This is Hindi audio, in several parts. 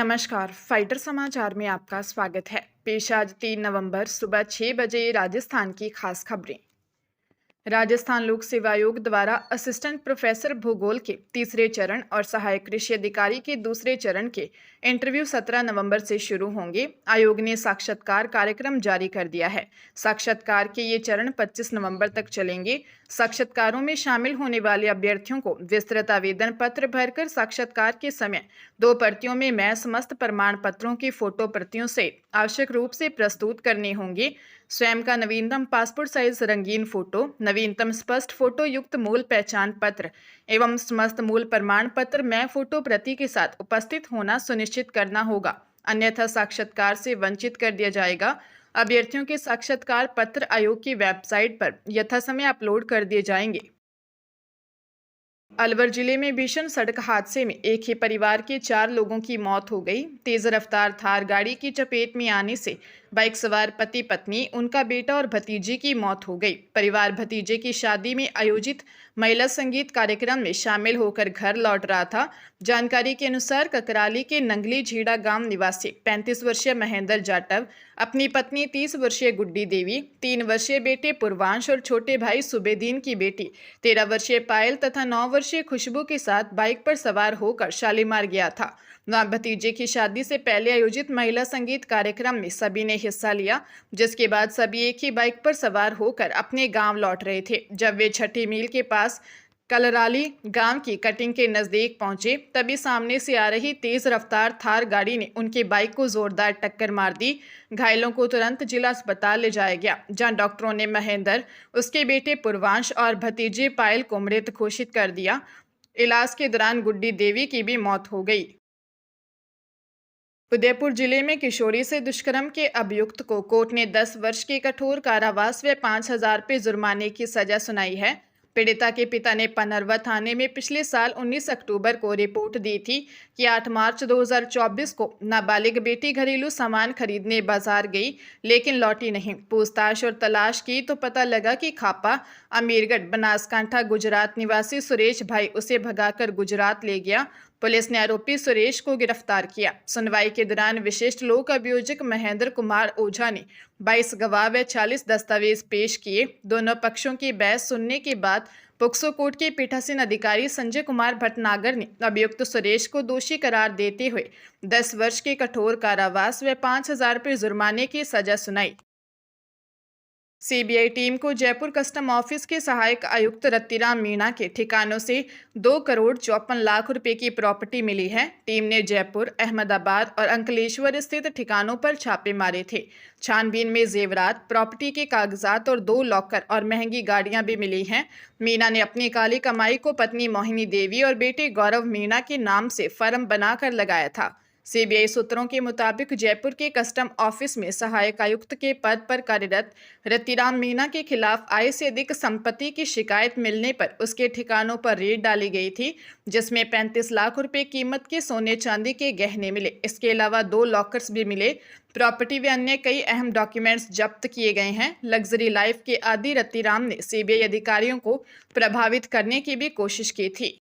नमस्कार। फाइटर समाचार में आपका स्वागत है। पेश आज 3 नवंबर सुबह 6 बजे राजस्थान की खास खबरें। राजस्थान लोक सेवा आयोग द्वारा असिस्टेंट प्रोफेसर भूगोल के तीसरे चरण और सहायक कृषि अधिकारी के दूसरे चरण के इंटरव्यू 17 नवंबर से शुरू होंगे। आयोग ने साक्षात्कार कार्यक्रम जारी कर दिया है। साक्षात्कार के ये चरण 25 नवंबर तक चलेंगे। साक्षात्कारों में शामिल होने वाले अभ्यर्थियों को विस्तृत आवेदन पत्र भरकर साक्षात्कार के समय 2 प्रतियों में मैं समस्त प्रमाण पत्रों की फोटो प्रतियों से आवश्यक रूप से प्रस्तुत करने होंगे। स्वयं का नवीनतम पासपोर्ट साइज रंगीन फोटो, नवीनतम स्पष्ट फोटो युक्त मूल पहचान पत्र एवं समस्त मूल प्रमाण पत्र मैं फोटो प्रति के साथ उपस्थित होना सुनिश्चित करना होगा, अन्यथा साक्षात्कार से वंचित कर दिया जाएगा। अभ्यर्थियों के साक्षात्कार पत्र आयोग की वेबसाइट पर यथासमय अपलोड कर दिए जाएंगे। अलवर जिले में भीषण सड़क हादसे में एक ही परिवार के 4 लोगों की मौत हो गई। तेज रफ्तार थार गाड़ी की चपेट में आने से बाइक सवार पति पत्नी, उनका बेटा और भतीजे की मौत हो गई। परिवार भतीजे की शादी में आयोजित महिला संगीत कार्यक्रम में शामिल होकर घर लौट रहा था। जानकारी के अनुसार ककराली के नंगली झीड़ा गांव निवासी 35 वर्षीय महेंद्र जाटव अपनी पत्नी 30 वर्षीय गुड्डी देवी, 3 वर्षीय बेटे पूर्वांश और छोटे भाई सुबेदीन की बेटी 13 वर्षीय पायल तथा 9 वर्षीय खुशबू के साथ बाइक पर सवार होकर शालीमार गया था। वहां भतीजे की शादी से पहले आयोजित महिला संगीत कार्यक्रम में सभी ने हिस्सा लिया, जिसके बाद सभी एक ही बाइक पर सवार होकर अपने गांव लौट रहे थे। जब वे छठी मील के पास कलराली गांव की कटिंग के नजदीक पहुंचे, तभी सामने से आ रही तेज रफ्तार थार गाड़ी ने उनकी बाइक को जोरदार टक्कर मार दी। घायलों को तुरंत जिला अस्पताल ले जाया गया, जहां डॉक्टरों ने महेंद्र, उसके बेटे पूर्वांश और भतीजे पायल को मृत घोषित कर दिया। इलाज के दौरान गुड्डी देवी की भी मौत हो गई। उदयपुर जिले में किशोरी से दुष्कर्म के अभियुक्त को कोर्ट ने 10 वर्ष के कठोर कारावास व 5,000 रुपये जुर्माने की सजा सुनाई है। पीड़िता के पिता ने पनरवा थाने में पिछले साल 19 अक्टूबर को रिपोर्ट दी थी कि 8 मार्च 2024 को नाबालिग बेटी घरेलू सामान खरीदने बाजार गई, लेकिन लौटी नहीं। पूछताछ और तलाश की तो पता लगा कि खापा अमीरगढ़ बनासकांठा गुजरात निवासी सुरेश भाई उसे भगाकर गुजरात ले गया। पुलिस ने आरोपी सुरेश को गिरफ्तार किया। सुनवाई के दौरान विशिष्ट लोक अभियोजक महेंद्र कुमार ओझा ने 22 गवाह व 40 दस्तावेज पेश किए। दोनों पक्षों की बहस सुनने के बाद पोक्सो कोर्ट के पीठासीन अधिकारी संजय कुमार भटनागर ने अभियुक्त सुरेश को दोषी करार देते हुए 10 वर्ष के कठोर कारावास व 5,000 रुपये जुर्माने की सजा सुनाई। सीबीआई टीम को जयपुर कस्टम ऑफिस के सहायक आयुक्त रत्तीराम मीणा के ठिकानों से 2 करोड़ 54 लाख रुपए की प्रॉपर्टी मिली है। टीम ने जयपुर, अहमदाबाद और अंकलेश्वर स्थित ठिकानों पर छापे मारे थे। छानबीन में जेवरात, प्रॉपर्टी के कागजात और 2 लॉकर और महंगी गाड़ियां भी मिली हैं। मीणा ने अपनी काली कमाई को पत्नी मोहिनी देवी और बेटे गौरव मीणा के नाम से फर्म बनाकर लगाया था। सीबीआई सूत्रों के मुताबिक जयपुर के कस्टम ऑफिस में सहायक आयुक्त के पद पर कार्यरत रत्तीराम मीणा के खिलाफ आय से अधिक संपत्ति की शिकायत मिलने पर उसके ठिकानों पर रेड डाली गई थी, जिसमें 35 लाख रुपए कीमत के सोने चांदी के गहने मिले। इसके अलावा 2 लॉकर्स भी मिले। प्रॉपर्टी व अन्य कई अहम डॉक्यूमेंट्स जब्त किए गए हैं। लग्जरी लाइफ के आदी रत्तीराम ने सीबीआई अधिकारियों को प्रभावित करने की भी कोशिश की थी।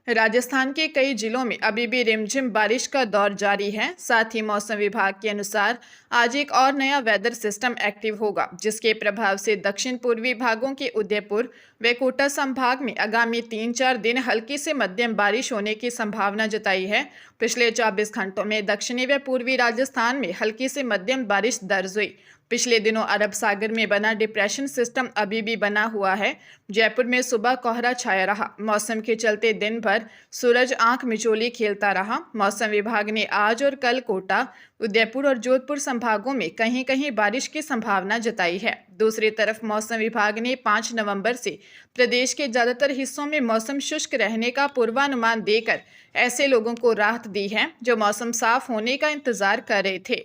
राजस्थान के कई जिलों में अभी भी रिमझिम बारिश का दौर जारी है। साथ ही मौसम विभाग के अनुसार आज एक और नया वेदर सिस्टम एक्टिव होगा, जिसके प्रभाव से दक्षिण पूर्वी भागों के उदयपुर व कोटा संभाग में आगामी 3-4 दिन हल्की से मध्यम बारिश होने की संभावना जताई है। पिछले 24 घंटों में दक्षिणी व पूर्वी राजस्थान में हल्की से मध्यम बारिश दर्ज हुई। पिछले दिनों अरब सागर में बना डिप्रेशन सिस्टम अभी भी बना हुआ है। जयपुर में सुबह कोहरा छाया रहा। मौसम के चलते दिन भर सूरज आंख मिचोली खेलता रहा। मौसम विभाग ने आज और कल कोटा, उदयपुर और जोधपुर संभागों में कहीं कहीं बारिश की संभावना जताई है। दूसरी तरफ मौसम विभाग ने 5 नवंबर से प्रदेश के ज्यादातर हिस्सों में मौसम शुष्क रहने का पूर्वानुमान देकर ऐसे लोगों को राहत दी है जो मौसम साफ होने का इंतजार कर रहे थे।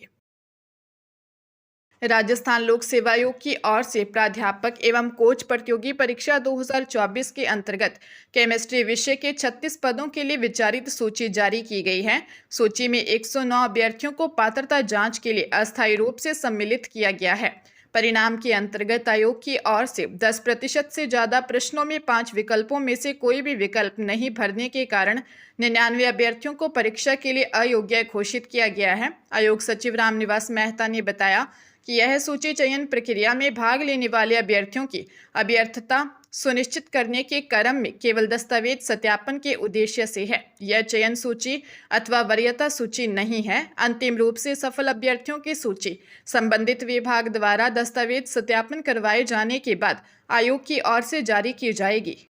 राजस्थान लोक सेवा आयोग की ओर से प्राध्यापक एवं कोच प्रतियोगी परीक्षा 2024 के अंतर्गत केमिस्ट्री विषय के 36 पदों के लिए विचारित सूची जारी की गई है। सूची में 109 अभ्यर्थियों को पात्रता जांच के लिए अस्थायी रूप से सम्मिलित किया गया है। परिणाम के अंतर्गत आयोग की ओर से 10% से ज़्यादा प्रश्नों में 5 विकल्पों में से कोई भी विकल्प नहीं भरने के कारण 99 अभ्यर्थियों को परीक्षा के लिए अयोग्य घोषित किया गया है। आयोग सचिव रामनिवास मेहता ने बताया कि यह सूची चयन प्रक्रिया में भाग लेने वाले अभ्यर्थियों की अभ्यर्थता सुनिश्चित करने के क्रम में केवल दस्तावेज सत्यापन के उद्देश्य से है। यह चयन सूची अथवा वरीयता सूची नहीं है। अंतिम रूप से सफल अभ्यर्थियों की सूची संबंधित विभाग द्वारा दस्तावेज सत्यापन करवाए जाने के बाद आयोग की ओर से जारी की जाएगी।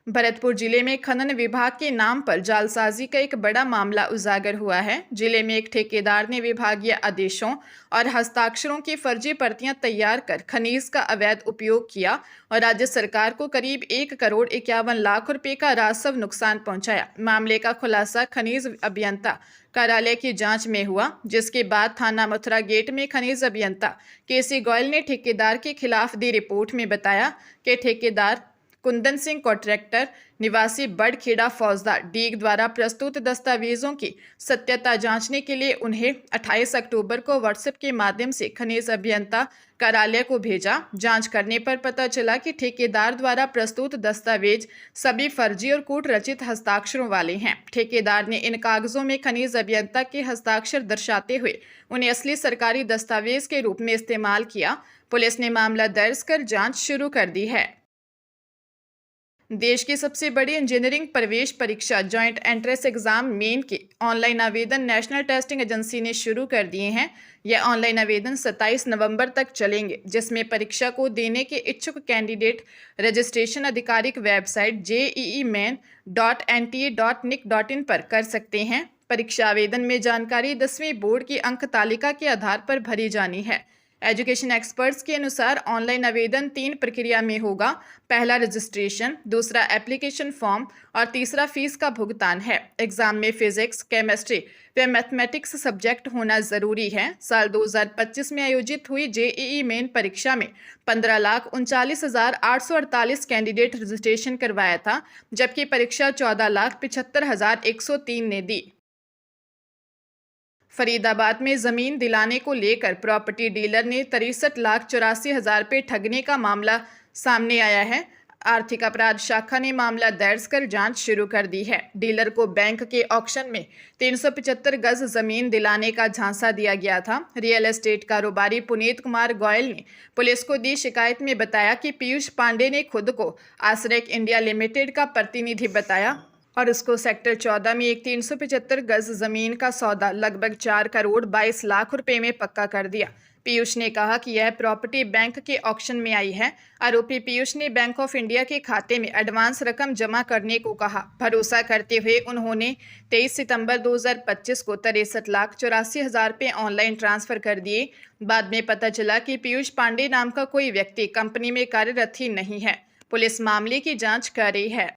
भरतपुर जिले में खनन विभाग के नाम पर जालसाजी का एक बड़ा मामला उजागर हुआ है। जिले में एक ठेकेदार ने विभागीय आदेशों और हस्ताक्षरों की फर्जी प्रतियां तैयार कर खनिज का अवैध उपयोग किया और राज्य सरकार को करीब 1,51,00,000 रुपए का राजस्व नुकसान पहुंचाया। मामले का खुलासा खनिज अभियंता कार्यालय की जांच में हुआ, जिसके बाद थाना मथुरा गेट में खनिज अभियंता केसी गोयल ने ठेकेदार के खिलाफ दी रिपोर्ट में बताया कि ठेकेदार कुंदन सिंह कॉन्ट्रैक्टर निवासी बड़खेड़ा फौजदार डीग द्वारा प्रस्तुत दस्तावेजों की सत्यता जांचने के लिए उन्हें 28 अक्टूबर को व्हाट्सएप के माध्यम से खनिज अभियंता कार्यालय को भेजा। जांच करने पर पता चला कि ठेकेदार द्वारा प्रस्तुत दस्तावेज सभी फर्जी और कूट रचित हस्ताक्षरों वाले हैं। ठेकेदार ने इन कागजों में खनिज अभियंता के हस्ताक्षर दर्शाते हुए उन्हें असली सरकारी दस्तावेज के रूप में इस्तेमाल किया। पुलिस ने मामला दर्ज कर जाँच शुरू कर दी है। देश की सबसे बड़ी इंजीनियरिंग प्रवेश परीक्षा जॉइंट एंट्रेंस एग्जाम मेन के ऑनलाइन आवेदन नेशनल टेस्टिंग एजेंसी ने शुरू कर दिए हैं। यह ऑनलाइन आवेदन 27 नवंबर तक चलेंगे, जिसमें परीक्षा को देने के इच्छुक कैंडिडेट रजिस्ट्रेशन आधिकारिक वेबसाइट jee.main.nta.nic.in पर कर सकते हैं। परीक्षा आवेदन में जानकारी 10वीं बोर्ड की अंक तालिका के आधार पर भरी जानी है। एजुकेशन एक्सपर्ट्स के अनुसार ऑनलाइन आवेदन 3 प्रक्रिया में होगा। पहला रजिस्ट्रेशन, दूसरा एप्लीकेशन फॉर्म और तीसरा फीस का भुगतान है। एग्जाम में फिजिक्स, केमिस्ट्री व मैथमेटिक्स सब्जेक्ट होना जरूरी है। साल 2025 में आयोजित हुई जेईई मेन परीक्षा में 15,39,848 कैंडिडेट रजिस्ट्रेशन करवाया था, जबकि परीक्षा 14,75,103 ने दी। फरीदाबाद में जमीन दिलाने को लेकर प्रॉपर्टी डीलर ने 63,84,000 रुपये ठगने का मामला सामने आया है। आर्थिक अपराध शाखा ने मामला दर्ज कर जांच शुरू कर दी है। डीलर को बैंक के ऑक्शन में 375 गज जमीन दिलाने का झांसा दिया गया था। रियल एस्टेट कारोबारी पुनीत कुमार गोयल ने पुलिस को दी शिकायत में बताया कि पीयूष पांडे ने खुद को आसरेक इंडिया लिमिटेड का प्रतिनिधि बताया और उसको सेक्टर 14 में एक 375 गज जमीन का सौदा लगभग 4 करोड़ 22 लाख रुपए में पक्का कर दिया। पीयूष ने कहा कि यह प्रॉपर्टी बैंक के ऑक्शन में आई है। आरोपी पीयूष ने बैंक ऑफ इंडिया के खाते में एडवांस रकम जमा करने को कहा। भरोसा करते हुए उन्होंने 23 सितंबर 2025 को 63,84,000 रुपये ऑनलाइन ट्रांसफर कर दिए। बाद में पता चला कि पीयूष पांडे नाम का कोई व्यक्ति कंपनी में कार्यरत ही नहीं है। पुलिस मामले की जाँच कर रही है।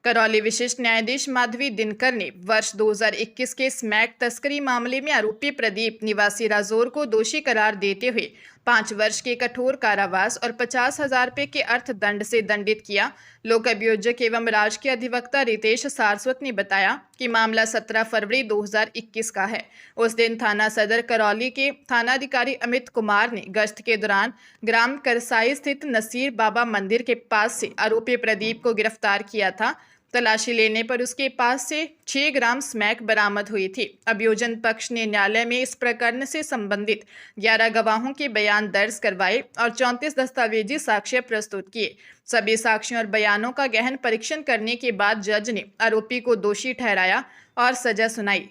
करौली विशिष्ट न्यायाधीश माधवी दिनकर ने वर्ष 2021 के स्मैक तस्करी मामले में आरोपी प्रदीप निवासी राजौर को दोषी करार देते हुए 5 वर्ष के कठोर कारावास और 50,000 रुपये के अर्थदंड से दंडित किया। लोक अभियोजक एवं राजकीय अधिवक्ता रितेश सारस्वत ने बताया कि मामला 17 फरवरी 2021 का है। उस दिन थाना सदर करौली के थानाधिकारी अमित कुमार ने गश्त के दौरान ग्राम करसाई स्थित नसीर बाबा मंदिर के पास से आरोपी प्रदीप को गिरफ्तार किया था। तलाशी लेने पर उसके पास से 6 ग्राम स्मैक बरामद हुई थी। अभियोजन पक्ष ने न्यायालय में इस प्रकरण से संबंधित 11 गवाहों के बयान दर्ज करवाए और 34 दस्तावेजी साक्ष्य प्रस्तुत किए। सभी साक्ष्यों और बयानों का गहन परीक्षण करने के बाद जज ने आरोपी को दोषी ठहराया और सजा सुनाई।